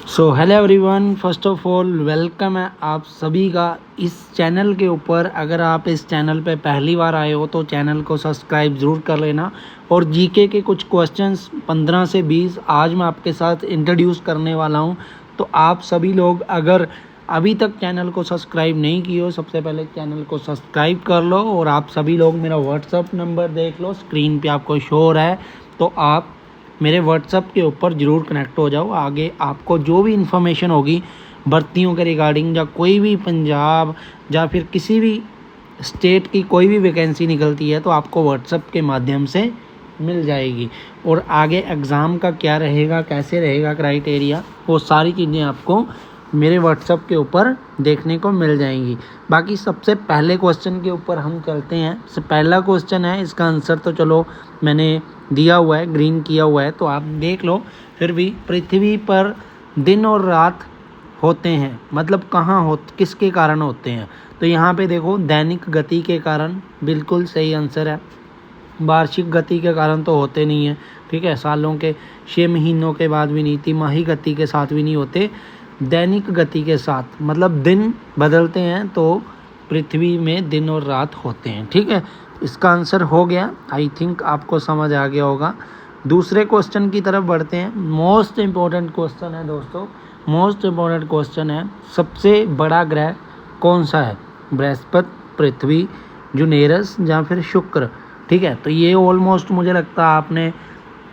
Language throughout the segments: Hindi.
So hello everyone, first of all welcome है आप सभी का इस चैनल के ऊपर। अगर आप इस चैनल पे पहली बार आए हो तो चैनल को सब्सक्राइब ज़रूर कर लेना। और जीके के कुछ क्वेश्चंस 15 से 20 आज मैं आपके साथ इंट्रोड्यूस करने वाला हूं। तो आप सभी लोग अगर अभी तक चैनल को सब्सक्राइब नहीं किए हो, सबसे पहले चैनल को सब्सक्राइब कर लो। और आप सभी लोग मेरा व्हाट्सअप नंबर देख लो, स्क्रीन पे आपको शो हो रहा है, तो आप मेरे व्हाट्सअप के ऊपर ज़रूर कनेक्ट हो जाओ। आगे आपको जो भी इन्फॉर्मेशन होगी भर्तियों के रिगार्डिंग, या कोई भी पंजाब या फिर किसी भी स्टेट की कोई भी वैकेंसी निकलती है तो आपको व्हाट्सअप के माध्यम से मिल जाएगी। और आगे एग्ज़ाम का क्या रहेगा, कैसे रहेगा क्राइटेरिया, वो सारी चीज़ें आपको मेरे व्हाट्सअप के ऊपर देखने को मिल जाएंगी। बाकी सबसे पहले क्वेश्चन के ऊपर हम चलते हैं। सबसे पहला क्वेश्चन है, इसका आंसर तो चलो मैंने दिया हुआ है, ग्रीन किया हुआ है, तो आप देख लो। फिर भी पृथ्वी पर दिन और रात होते हैं, मतलब कहाँ हो, किसके कारण होते हैं? तो यहाँ पे देखो, दैनिक गति के कारण बिल्कुल सही आंसर है। वार्षिक गति के कारण तो होते नहीं है, ठीक है, सालों के 6 महीनों के बाद भी नहीं, तिमाही गति के साथ भी नहीं होते, दैनिक गति के साथ, मतलब दिन बदलते हैं तो पृथ्वी में दिन और रात होते हैं, ठीक है। इसका आंसर हो गया, आई थिंक आपको समझ आ गया होगा। दूसरे क्वेश्चन की तरफ बढ़ते हैं। मोस्ट इम्पोर्टेंट क्वेश्चन है दोस्तों, मोस्ट इम्पोर्टेंट क्वेश्चन है, सबसे बड़ा ग्रह कौन सा है? बृहस्पति, पृथ्वी, जुनेरस या फिर शुक्र, ठीक है। तो ये ऑलमोस्ट मुझे लगता है आपने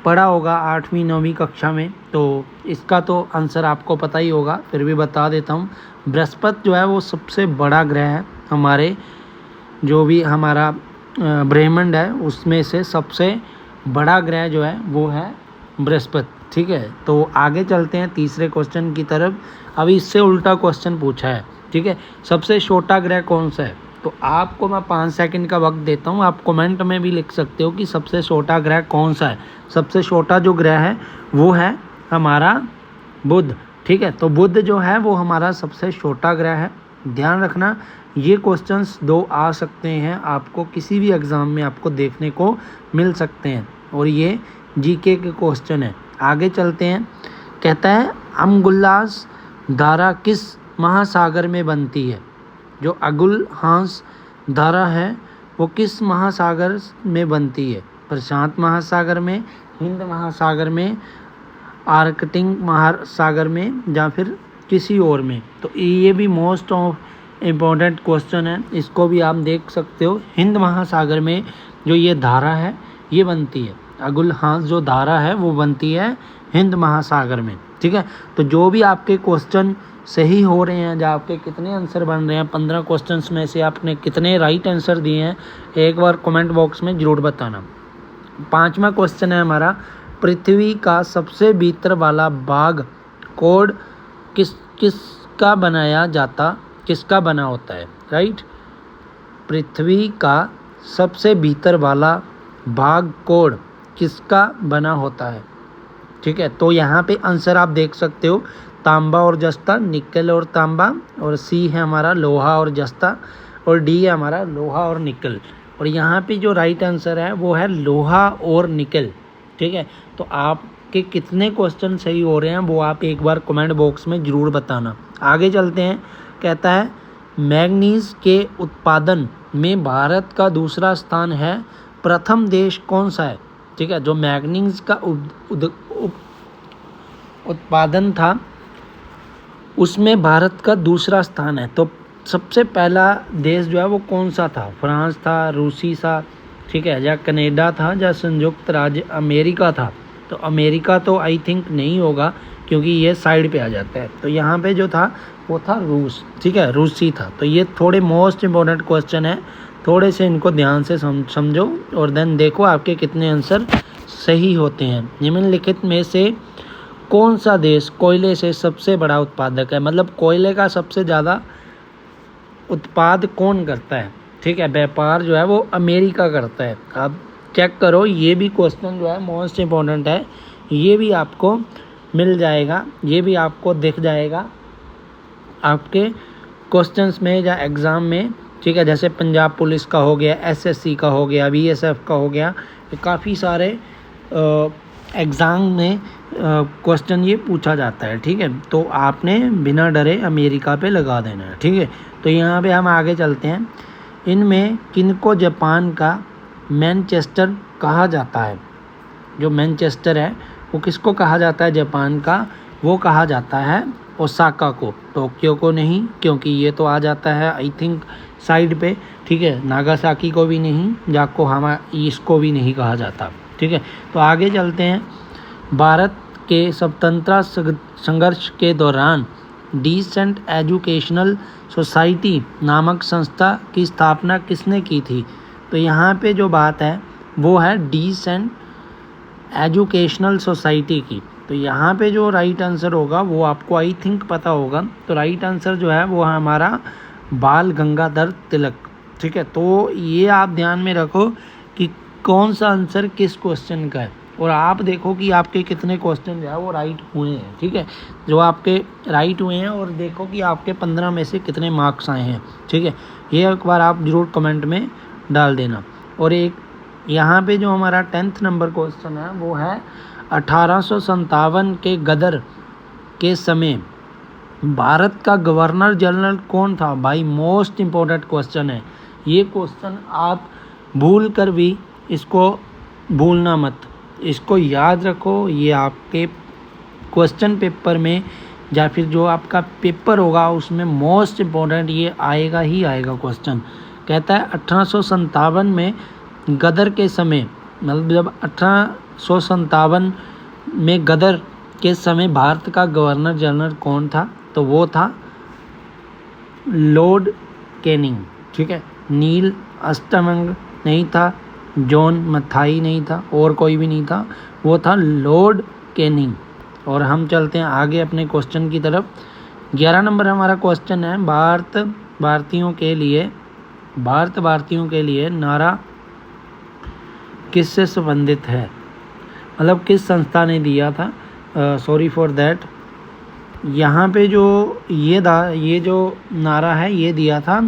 पढ़ा होगा 8वीं 9वीं कक्षा में, तो इसका तो आंसर आपको पता ही होगा, फिर भी बता देता हूँ। बृहस्पति जो है वो सबसे बड़ा ग्रह है, हमारे जो भी हमारा ब्रह्मांड है उसमें से सबसे बड़ा ग्रह जो है वो है बृहस्पति, ठीक है। तो आगे चलते हैं तीसरे क्वेश्चन की तरफ। अभी इससे उल्टा क्वेश्चन पूछा है, ठीक है, सबसे छोटा ग्रह कौन सा है? तो आपको मैं 5 सेकंड का वक्त देता हूँ, आप कमेंट में भी लिख सकते हो कि सबसे छोटा ग्रह कौन सा है। सबसे छोटा जो ग्रह है वो है हमारा बुध, ठीक है। तो बुध जो है वो हमारा सबसे छोटा ग्रह है। ध्यान रखना, ये क्वेश्चंस 2 आ सकते हैं, आपको किसी भी एग्ज़ाम में आपको देखने को मिल सकते हैं, और ये जीके के क्वेश्चन है। आगे चलते हैं। कहता है, अमगुल्लास धारा किस महासागर में बनती है? जो अगुल-हांस धारा है वो किस महासागर में बनती है? प्रशांत महासागर में, हिंद महासागर में, आर्कटिक महासागर में, या फिर किसी और में? तो ये भी मोस्ट ऑफ इम्पोर्टेंट क्वेश्चन है, इसको भी आप देख सकते हो। हिंद महासागर में जो ये धारा है ये बनती है, अगुल-हांस जो धारा है वो बनती है हिंद महासागर में, ठीक है। तो जो भी आपके क्वेश्चन सही हो रहे हैं, या आपके कितने आंसर बन रहे हैं, 15 क्वेश्चंस में से आपने कितने राइट आंसर दिए हैं, एक बार कमेंट बॉक्स में ज़रूर बताना। 5वां क्वेश्चन है हमारा, पृथ्वी का सबसे भीतर वाला भाग कोड किसका बना होता है? राइट, पृथ्वी का सबसे भीतर वाला भाग कोड किसका बना होता है? ठीक है, तो यहाँ पे आंसर आप देख सकते हो, तांबा और जस्ता, निकल और तांबा, और सी है हमारा लोहा और जस्ता, और डी है हमारा लोहा और निकल। और यहाँ पे जो राइट आंसर है वो है लोहा और निकल, ठीक है। तो आपके कितने क्वेश्चन सही हो रहे हैं वो आप एक बार कमेंट बॉक्स में ज़रूर बताना। आगे चलते हैं। कहता है, मैंगनीज के उत्पादन में भारत का दूसरा स्थान है, प्रथम देश कौन सा है? ठीक है, जो मैंगनीज का उत्पादन था उसमें भारत का दूसरा स्थान है। तो सबसे पहला देश जो है वो कौन सा था? फ्रांस था, रूसी था, ठीक है, या कनाडा था, या संयुक्त राज्य अमेरिका था? तो अमेरिका तो आई थिंक नहीं होगा, क्योंकि ये साइड पे आ जाता है। तो यहाँ पे जो था वो था रूस, ठीक है, रूसी था। तो ये थोड़े मोस्ट इम्पोर्टेंट क्वेश्चन है, थोड़े से इनको ध्यान से समझो, और देन देखो आपके कितने आंसर सही होते हैं। निम्नलिखित में से कौन सा देश कोयले से सबसे बड़ा उत्पादक है? मतलब कोयले का सबसे ज़्यादा उत्पाद कौन करता है? ठीक है, व्यापार जो है वो अमेरिका करता है। आप चेक करो, ये भी क्वेश्चन जो है मोस्ट इम्पोर्टेंट है, ये भी आपको मिल जाएगा, ये भी आपको दिख जाएगा आपके क्वेश्चंस में या एग्ज़ाम में, ठीक है। जैसे पंजाब पुलिस का हो गया, एसएससी का हो गया, बीएसएफ का हो गया, काफ़ी सारे एग्ज़ाम में क्वेश्चन ये पूछा जाता है, ठीक है। तो आपने बिना डरे अमेरिका पे लगा देना है, ठीक है। तो यहाँ पे हम आगे चलते हैं। इनमें किनको जापान का मैनचेस्टर कहा जाता है? जो मैनचेस्टर है वो किसको कहा जाता है जापान का? वो कहा जाता है ओसाका को, टोक्यो को नहीं, क्योंकि ये तो आ जाता है आई थिंक साइड पे, ठीक है। नागासाकी को भी नहीं, योकोहामा इसको भी नहीं कहा जाता, ठीक है। तो आगे चलते हैं। भारत के स्वतंत्रता संघर्ष के दौरान डिसेंट एजुकेशनल सोसाइटी नामक संस्था की स्थापना किसने की थी? तो यहाँ पे जो बात है वो है डिसेंट एजुकेशनल सोसाइटी की। तो यहाँ पे जो राइट आंसर होगा वो आपको आई थिंक पता होगा। तो राइट आंसर जो है वो है हमारा बाल गंगाधर तिलक, ठीक है। तो ये आप ध्यान में रखो कि कौन सा आंसर किस क्वेश्चन का है, और आप देखो कि आपके कितने क्वेश्चन जो है वो राइट हुए हैं, ठीक है। जो आपके राइट हुए हैं, और देखो कि आपके 15 में से कितने मार्क्स आए हैं, ठीक है। ये एक बार आप ज़रूर कमेंट में डाल देना। और एक यहाँ पे जो हमारा 10th नंबर क्वेश्चन है वो है 1857 के गदर के समय भारत का गवर्नर जनरल कौन था? भाई मोस्ट इम्पोर्टेंट क्वेश्चन है ये क्वेश्चन, आप भूल कर भी इसको भूलना मत, इसको याद रखो। ये आपके क्वेश्चन पेपर में या फिर जो आपका पेपर होगा उसमें मोस्ट इम्पोर्टेंट ये आएगा ही आएगा क्वेश्चन। कहता है 1857 में गदर के समय, मतलब जब 1857 में गदर के समय भारत का गवर्नर जनरल कौन था? तो वो था लॉर्ड कैनिंग, ठीक है। नील अष्टमंग नहीं था, जॉन मथाई नहीं था, और कोई भी नहीं था, वो था लॉर्ड कैनिंग। और हम चलते हैं आगे अपने क्वेश्चन की तरफ। 11 नंबर हमारा क्वेश्चन है भारतीयों के लिए नारा किससे संबंधित है? मतलब किस संस्था ने दिया था? सॉरी फॉर दैट, यहाँ पे जो ये जो नारा है ये दिया था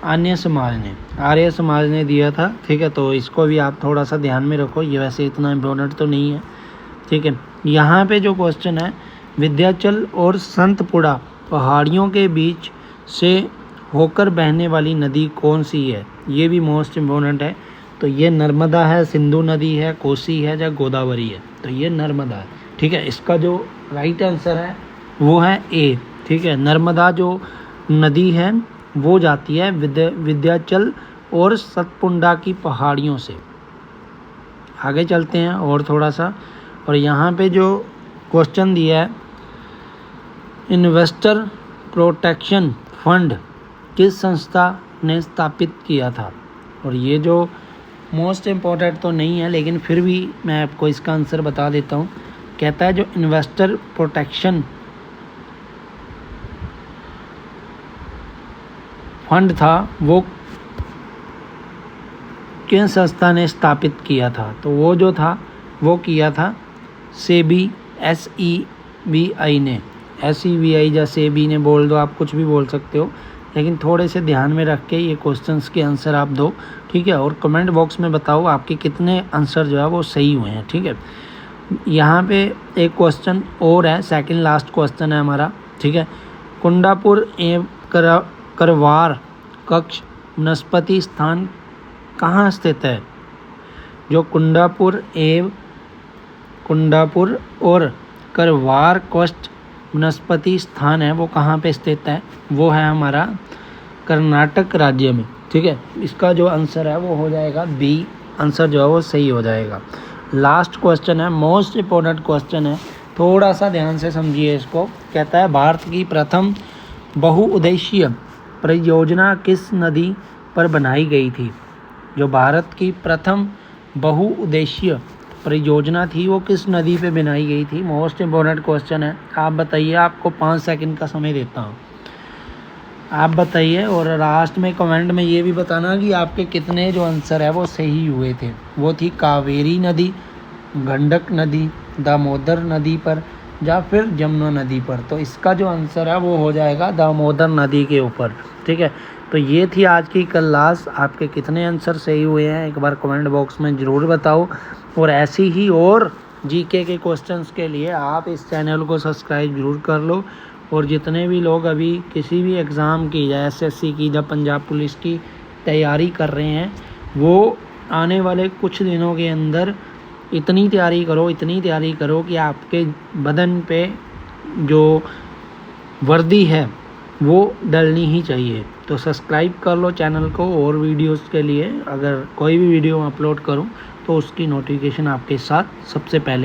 आर्य समाज ने दिया था, ठीक है। तो इसको भी आप थोड़ा सा ध्यान में रखो, ये वैसे इतना इम्पोर्टेंट तो नहीं है, ठीक है। यहाँ पे जो क्वेश्चन है विंध्याचल और संतपुड़ा पहाड़ियों के बीच से होकर बहने वाली नदी कौन सी है? ये भी मोस्ट इम्पोर्टेंट है। तो ये नर्मदा है, सिंधु नदी है, कोसी है या गोदावरी है? तो ये नर्मदा है, ठीक है। इसका जो राइट आंसर है वो है ए, ठीक है। नर्मदा जो नदी है वो जाती है विंध्याचल और सतपुड़ा की पहाड़ियों से। आगे चलते हैं और थोड़ा सा, और यहाँ पे जो क्वेश्चन दिया है इन्वेस्टर प्रोटेक्शन फंड किस संस्था ने स्थापित किया था? और ये जो मोस्ट इम्पोर्टेंट तो नहीं है लेकिन फिर भी मैं आपको इसका आंसर बता देता हूँ। कहता है जो इन्वेस्टर प्रोटेक्शन फंड था वो किस संस्था ने स्थापित किया था? तो वो जो था वो किया था सेबी, SEBI ने, SEBI या सेबी ने बोल दो, आप कुछ भी बोल सकते हो, लेकिन थोड़े से ध्यान में रख के ये क्वेश्चंस के आंसर आप दो, ठीक है। और कमेंट बॉक्स में बताओ आपके कितने आंसर जो है वो सही हुए हैं, ठीक है। यहाँ पे एक क्वेश्चन और है, सेकंड लास्ट क्वेश्चन है हमारा, ठीक है। कुंडापुर एवं करवार कक्ष वनस्पति स्थान कहाँ स्थित है? जो कुंडापुर और करवार कक्ष वनस्पति स्थान है वो कहाँ पे स्थित है? वो है हमारा कर्नाटक राज्य में, ठीक है। इसका जो आंसर है वो हो जाएगा बी, आंसर जो है वो सही हो जाएगा। लास्ट क्वेश्चन है, मोस्ट इम्पोर्टेंट क्वेश्चन है, थोड़ा सा ध्यान से समझिए इसको। कहता है भारत की प्रथम बहुउद्देशीय परियोजना किस नदी पर बनाई गई थी? जो भारत की प्रथम बहुउद्देशीय परियोजना थी वो किस नदी पे बनाई गई थी? मोस्ट इम्पोर्टेंट क्वेश्चन है। आप बताइए, आपको 5 सेकंड का समय देता हूँ, आप बताइए। और लास्ट में कमेंट में ये भी बताना कि आपके कितने जो आंसर है वो सही हुए थे। वो थी कावेरी नदी, गंडक नदी, दामोदर नदी पर या फिर जमुना नदी पर। तो इसका जो आंसर है वो हो जाएगा दामोदर नदी के ऊपर, ठीक है। तो ये थी आज की क्लास। आपके कितने आंसर सही हुए हैं एक बार कमेंट बॉक्स में ज़रूर बताओ, और ऐसी ही और जीके के क्वेश्चंस के लिए आप इस चैनल को सब्सक्राइब ज़रूर कर लो। और जितने भी लोग अभी किसी भी एग्ज़ाम की या एसएससी की या पंजाब पुलिस की तैयारी कर रहे हैं, वो आने वाले कुछ दिनों के अंदर इतनी तैयारी करो कि आपके बदन पे जो वर्दी है वो डलनी ही चाहिए। तो सब्सक्राइब कर लो चैनल को, और वीडियोस के लिए अगर कोई भी वीडियो अपलोड करूं तो उसकी नोटिफिकेशन आपके साथ सबसे पहले